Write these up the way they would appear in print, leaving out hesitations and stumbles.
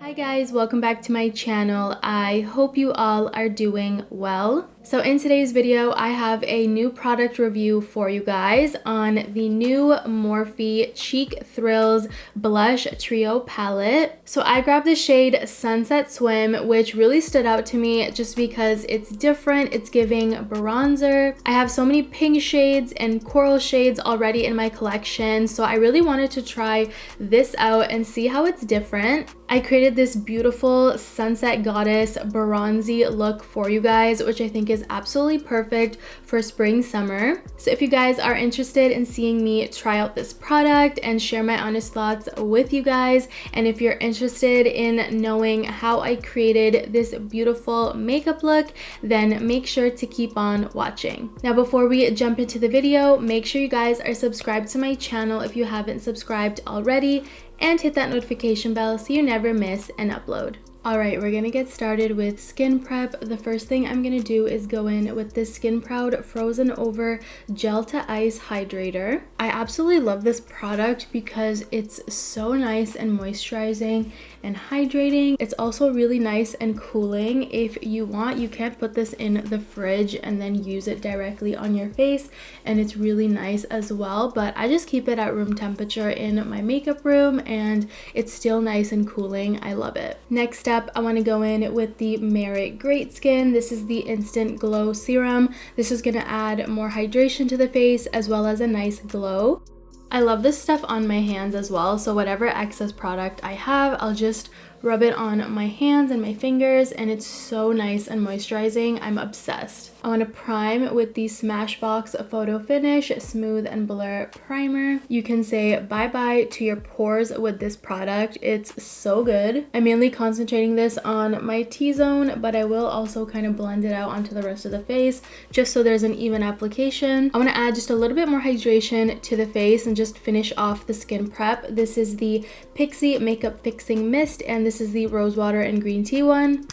Hi guys, welcome back to my channel. I hope you all are doing well. So in today's video, I have a new product review for you guys on the new Morphe Cheek Thrills Blush Trio Palette. So I grabbed the shade Sunset Swim, which really stood out to me just because it's different. It's giving bronzer. I have so many pink shades and coral shades already in my collection, so I really wanted to try this out and see how it's different. I created this beautiful sunset goddess bronzy look for you guys, which I think is absolutely perfect for spring summer. So if you guys are interested in seeing me try out this product and share my honest thoughts with you guys, and if you're interested in knowing how I created this beautiful makeup look, then make sure to keep on watching. Now before we jump into the video, make sure you guys are subscribed to my channel if you haven't subscribed already, and hit that notification bell so you never miss an upload. Alright, we're gonna get started with skin prep. The first thing I'm gonna do is go in with this Skin Proud Frozen Over Gel to Ice Hydrator. I absolutely love this product because it's so nice and moisturizing and hydrating. It's also really nice and cooling. If you want, you can put this in the fridge and then use it directly on your face, and it's really nice as well, but I just keep it at room temperature in my makeup room and it's still nice and cooling. I love it. Next up, I want to go in with the Merit Great Skin. This is the Instant Glow Serum. This is going to add more hydration to the face as well as a nice glow. I love this stuff on my hands as well, so whatever excess product I have, I'll just rub it on my hands and my fingers, and it's so nice and moisturizing. I'm obsessed. I want to prime with the Smashbox Photo Finish Smooth and Blur Primer. You can say bye-bye to your pores with this product. It's so good. I'm mainly concentrating this on my T-zone, but I will also kind of blend it out onto the rest of the face just so there's an even application. I want to add just a little bit more hydration to the face and just finish off the skin prep. This is the Pixi Makeup Fixing Mist, and this is the rose water and green tea one.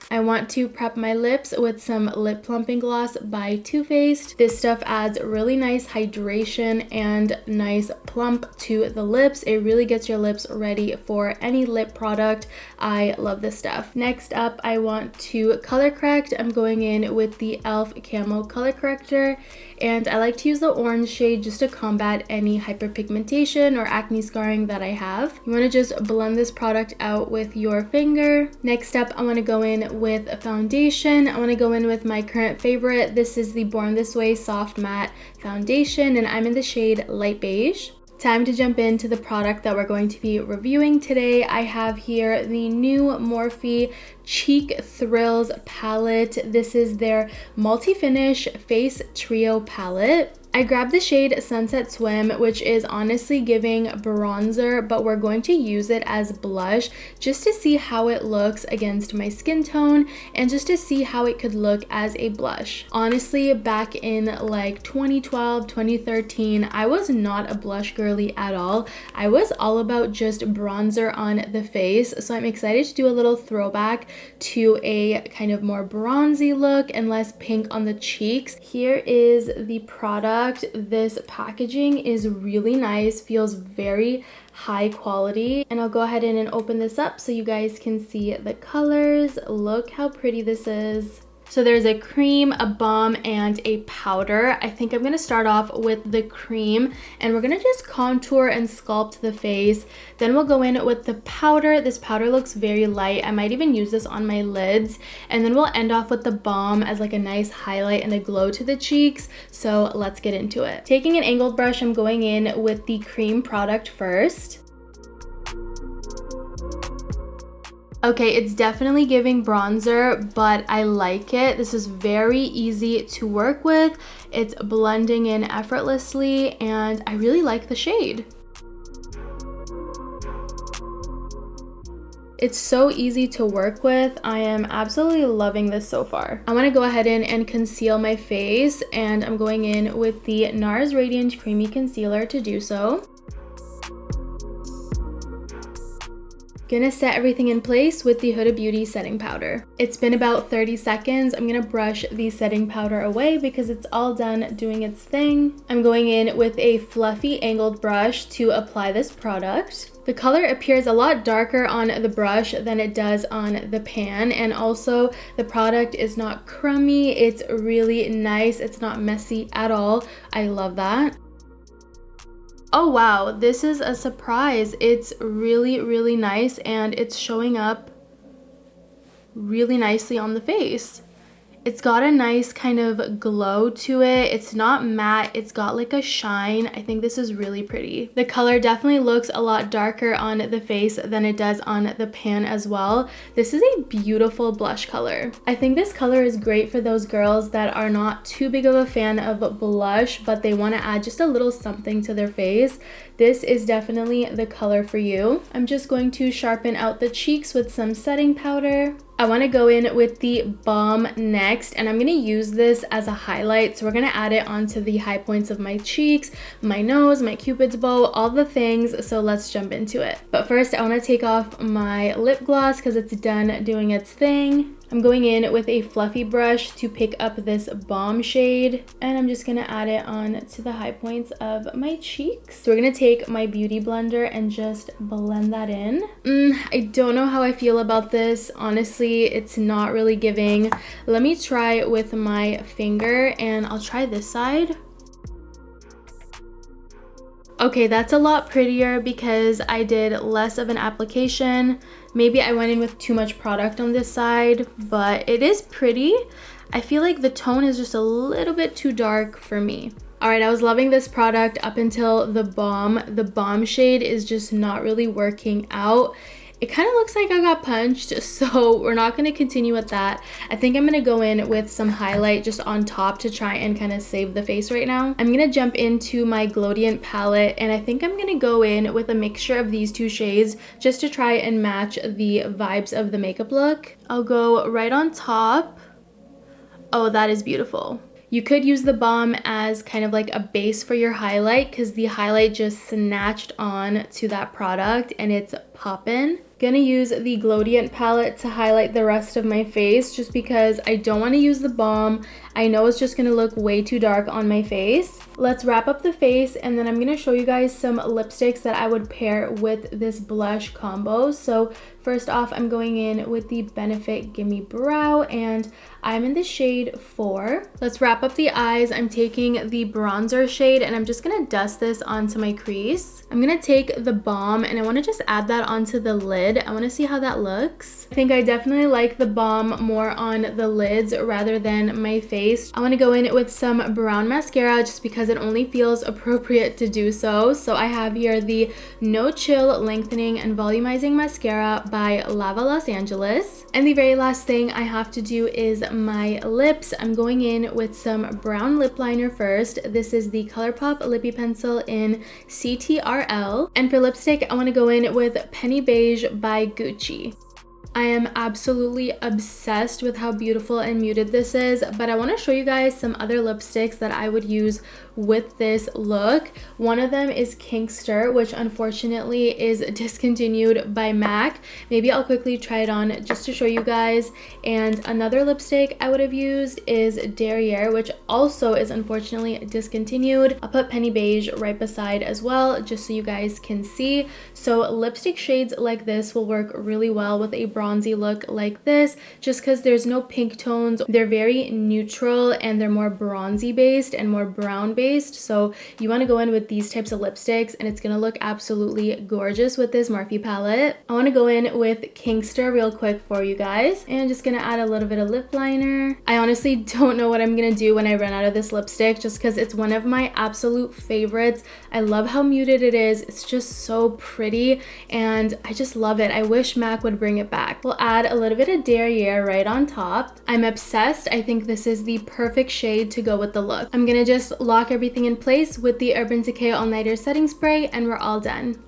I want to prep my lips with some lip plumping gloss by Too Faced. This stuff adds really nice hydration and nice plump to the lips. It really gets your lips ready for any lip product. I love this stuff. Next up, I want to color correct. I'm going in with the e.l.f. Camo Color Corrector, and I like to use the orange shade just to combat any hyperpigmentation or acne scarring that I have. You want to just blend this product out with your finger. Next up, I want to go in with a foundation. I want to go in with my current favorite. This is the Born This Way Soft Matte Foundation, and I'm in the shade Light Beige. Time to jump into the product that we're going to be reviewing today. I have here the new Morphe Cheek Thrills palette. This is their multi-finish face trio palette. I grabbed the shade Sunset Swim, which is honestly giving bronzer, but we're going to use it as blush just to see how it looks against my skin tone and just to see how it could look as a blush. Honestly, back in like 2012, 2013, I was not a blush girly at all. I was all about just bronzer on the face, so I'm excited to do a little throwback to a kind of more bronzy look and less pink on the cheeks. Here is the product. This packaging is really nice, feels very high quality, and I'll go ahead and open this up so you guys can see the colors. Look how pretty this is. So there's a cream, a balm, and a powder. I think I'm going to start off with the cream, and we're going to just contour and sculpt the face. Then we'll go in with the powder. This powder looks very light. I might even use this on my lids. And then we'll end off with the balm as like a nice highlight and a glow to the cheeks. So let's get into it. Taking an angled brush, I'm going in with the cream product first. Okay, it's definitely giving bronzer, but I like it. This is very easy to work with. It's blending in effortlessly, and I really like the shade. It's so easy to work with. I am absolutely loving this so far. I want to go ahead and conceal my face, and I'm going in with the Nars Radiant Creamy Concealer to do so. Gonna set everything in place with the Huda Beauty setting powder. It's been about 30 seconds. I'm gonna brush the setting powder away because it's all done doing its thing. I'm going in with a fluffy angled brush to apply this product. The color appears a lot darker on the brush than it does on the pan, and also the product is not crummy. It's really nice. It's not messy at all. I love that. Oh wow, this is a surprise. It's really, really nice, and it's showing up really nicely on the face. It's got a nice kind of glow to it. It's not matte, it's got like a shine. I think this is really pretty. The color definitely looks a lot darker on the face than it does on the pan as well. This is a beautiful blush color. I think this color is great for those girls that are not too big of a fan of blush, but they want to add just a little something to their face. This is definitely the color for you. I'm just going to sharpen out the cheeks with some setting powder. I want to go in with the Balm next, and I'm going to use this as a highlight. So we're going to add it onto the high points of my cheeks, my nose, my cupid's bow, all the things. So let's jump into it. But first I want to take off my lip gloss because it's done doing its thing. I'm going in with a fluffy brush to pick up this Balm shade, and I'm just going to add it on to the high points of my cheeks. So we're going to take my beauty blender and just blend that in. I don't know how I feel about this. Honestly, it's not really giving. Let me try with my finger, and I'll try this side. Okay, that's a lot prettier because I did less of an application. Maybe I went in with too much product on this side, but it is pretty. I feel like the tone is just a little bit too dark for me. All right, I was loving this product up until the Balm. The Balm shade is just not really working out. It kind of looks like I got punched, so we're not going to continue with that. I think I'm going to go in with some highlight just on top to try and kind of save the face right now. I'm going to jump into my Glowdient palette, and I think I'm going to go in with a mixture of these two shades just to try and match the vibes of the makeup look. I'll go right on top. Oh, that is beautiful. You could use the Balm as kind of like a base for your highlight because the highlight just snatched on to that product and it's poppin'. Gonna use the Glowdient palette to highlight the rest of my face just because I don't want to use the Balm. I know it's just gonna look way too dark on my face. Let's wrap up the face, and then I'm gonna show you guys some lipsticks that I would pair with this blush combo. So first off, I'm going in with the Benefit Gimme Brow, and I'm in the shade 4. Let's wrap up the eyes. I'm taking the bronzer shade, and I'm just gonna dust this onto my crease. I'm gonna take the Balm, and I wanna just add that onto the lid. I want to see how that looks. I think I definitely like the Balm more on the lids rather than my face. I want to go in with some brown mascara just because it only feels appropriate to do so. So I have here the No Chill Lengthening and Volumizing Mascara by LAVAA Los Angeles. And the very last thing I have to do is my lips. I'm going in with some brown lip liner first. This is the ColourPop Lippie Pencil in CTRL. And for lipstick, I want to go in with Penny Beige by Gucci. I am absolutely obsessed with how beautiful and muted this is, but I want to show you guys some other lipsticks that I would use with this look. One of them is Kinkster, which unfortunately is discontinued by MAC. Maybe I'll quickly try it on just to show you guys. And another lipstick I would have used is Derrière, which also is unfortunately discontinued. I'll put Penny Beige right beside as well, just so you guys can see. So lipstick shades like this will work really well with a bronzy look like this, just because there's no pink tones. They're very neutral and they're more bronzy based and more brown based. So you want to go in with these types of lipsticks and it's going to look absolutely gorgeous with this Morphe palette. I want to go in with Kinkster real quick for you guys, and I'm just going to add a little bit of lip liner. I honestly don't know what I'm going to do when I run out of this lipstick, just because it's one of my absolute favorites. I love how muted it is. It's just so pretty and I just love it. I wish MAC would bring it back. We'll add a little bit of Derrière right on top. I'm obsessed. I think this is the perfect shade to go with the look. I'm gonna just lock everything in place with the Urban Decay All Nighter setting spray and we're all done.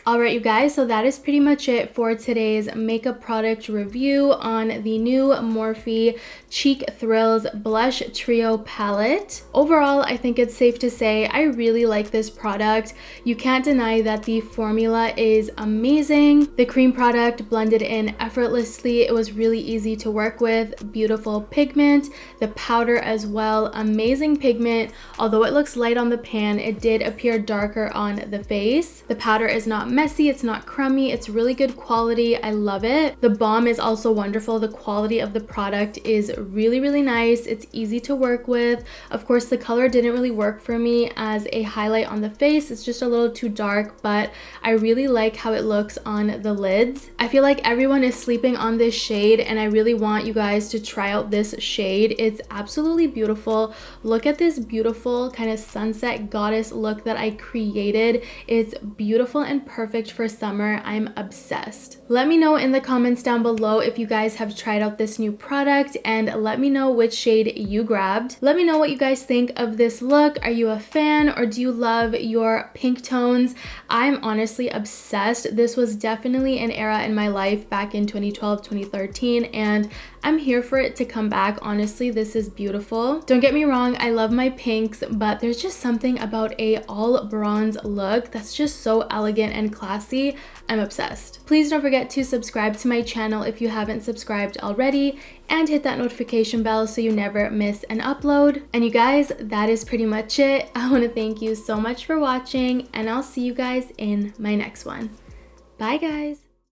Alright you guys, so that is pretty much it for today's makeup product review on the new Morphe Cheek Thrills Blush Trio palette. Overall, I think it's safe to say I really like this product. You can't deny that the formula is amazing. The cream product blended in effortlessly. It was really easy to work with. Beautiful pigment. The powder as well. Amazing pigment. Although it looks light on the pan, it did appear darker on the face. The powder is not messy, it's not crummy, it's really good quality. I love it. The balm is also wonderful. The quality of the product is really nice. It's easy to work with. Of course, the color didn't really work for me as a highlight on the face. It's just a little too dark, but I really like how it looks on the lids. I feel like everyone is sleeping on this shade, and I really want you guys to try out this shade. It's absolutely beautiful. Look at this beautiful kind of sunset goddess look that I created. It's beautiful and perfect for summer. I'm obsessed. Let me know in the comments down below if you guys have tried out this new product, and let me know which shade you grabbed. Let me know what you guys think of this look. Are you a fan, or do you love your pink tones? I'm honestly obsessed. This was definitely an era in my life back in 2012, 2013, and I'm here for it to come back. Honestly, this is beautiful. Don't get me wrong, I love my pinks, but there's just something about a all bronze look that's just so elegant and classy. I'm obsessed. Please don't forget to subscribe to my channel if you haven't subscribed already, and hit that notification bell so you never miss an upload. And you guys, that is pretty much it. I want to thank you so much for watching, and I'll see you guys in my next one. Bye guys.